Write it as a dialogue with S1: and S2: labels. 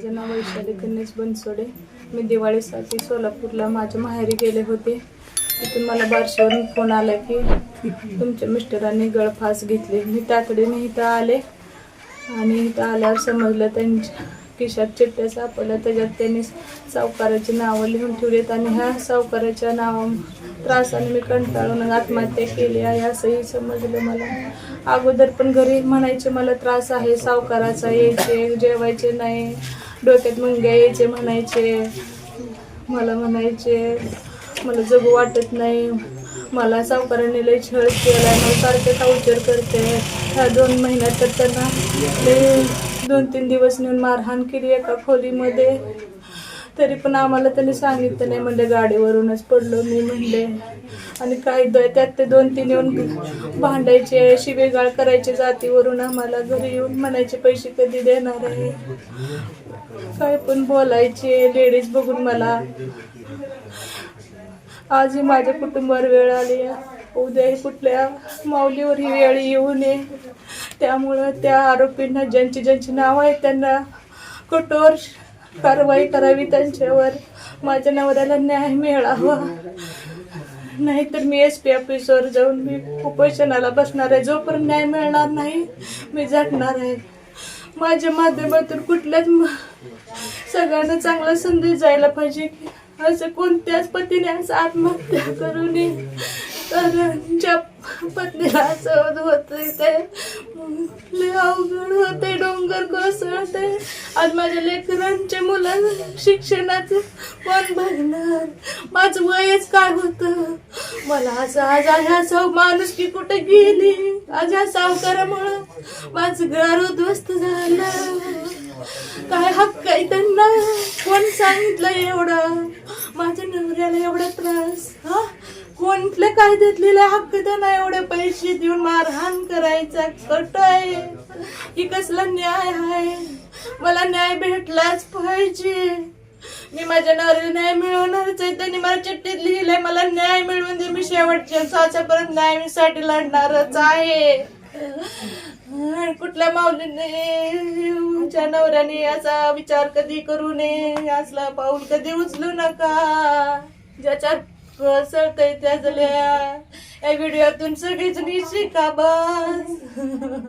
S1: माझं नाव वैशाली गणेश बनसोडे. मी दिवाळीसाठी सोलापूरला माझ्या माहेरी गेले होते. तिथून मला बार्शीवरून फोन आला की तुमच्या मिस्टरांनी गळफास घेतली. मी तातडीने इथं आले आणि इथं आल्यावर समजलं त्यांच्या खिशात चिठ्ठ्या सापडल्या. त्याच्यात त्यांनी सावकाराची नावं लिहून ठेवलीत आणि ह्या सावकाराच्या त्रासाने मी कंटाळून आत्महत्या केली आहे असंही समजलं मला. अगोदर पण घरी म्हणायचे मला त्रास आहे सावकाराचा, यायचे जेवायचे नाही, डोक्यात मुंग्या यायचे म्हणायचे, मला म्हणायचे मला जगू वाटत नाही, मला सावकाराने लई छळ केला, मला सारखं टॉर्चर करते. ह्या 2 महिन्यात तर त्यांना लई 2-3 दिवस नेऊन मारहाण केली एका खोलीमध्ये. तरी पण आम्हाला त्यांनी सांगितलं नाही, म्हणजे गाडीवरूनच पडलो मी म्हणले. आणि काही त्यात ते 2-3 येऊन भांडायचे, शिवेगाळ करायचे जातीवरून. आम्हाला घरी येऊन म्हणायचे पैसे कधी देणार आहे, काय पण बोलायचे लेडीज बघून मला. आजही माझ्या कुटुंबावर वेळ आली आहे, उद्याही कुठल्या माऊलीवर ही वेळ येऊ नये. त्यामुळं त्या आरोपींना ज्यांची नावं आहेत त्यांना कठोर कारवाई करावी त्यांच्यावर. माझ्या नवऱ्याला न्याय मिळावा, नाहीतर मी SP ऑफिसवर जाऊन मी उपोषणाला बसणार आहे. जोपर्यंत न्याय मिळणार नाही मी झटणार आहे. माझ्या माध्यमातून कुठल्याच सगळ्यांना चांगला संदेश जायला पाहिजे की असं कोणत्याच पतीने असं आत्महत्या करू नये. कारण ज्या पत्नीला असं होतंय ते लय अवघड होते, डोंगर कोसळते. आज माझ्या लेकरांचे मुलं शिक्षणाचं कोण बघणार, माझं वयच काय होतं. मला असं आज ह्या माणूस की कुठे गेली, आज ह्या सावकारामुळं माझं घर उद्ध्वस्त झालं. काय हक्क आहे त्यांना, कोण सांगितलं एवढं माझ्या नवऱ्याला एवढा त्रास? कोणत्या कायद्यात लिहिला हक्क त्यांना एवढे पैसे देऊन मारहाण करायचा? कट आहे ही, कसला न्याय आहे? मला न्याय भेटलाच पाहिजे. मी माझ्या नवऱ्याला न्याय मिळवणारच आहे. त्यांनी मला चिठ्ठीत लिहिलंय मला न्याय मिळवून दे, मी शेवटच्या श्वासापर्यंत न्यायासाठी लढणारच आहे. कुठल्या माऊलीने नवऱ्याने असा विचार कधी करू नये, असला पाऊल कधी उचलू नका. ज्याच्यावर कोसळतंय त्याच्या या व्हिडिओतून सगळीच शिका बस.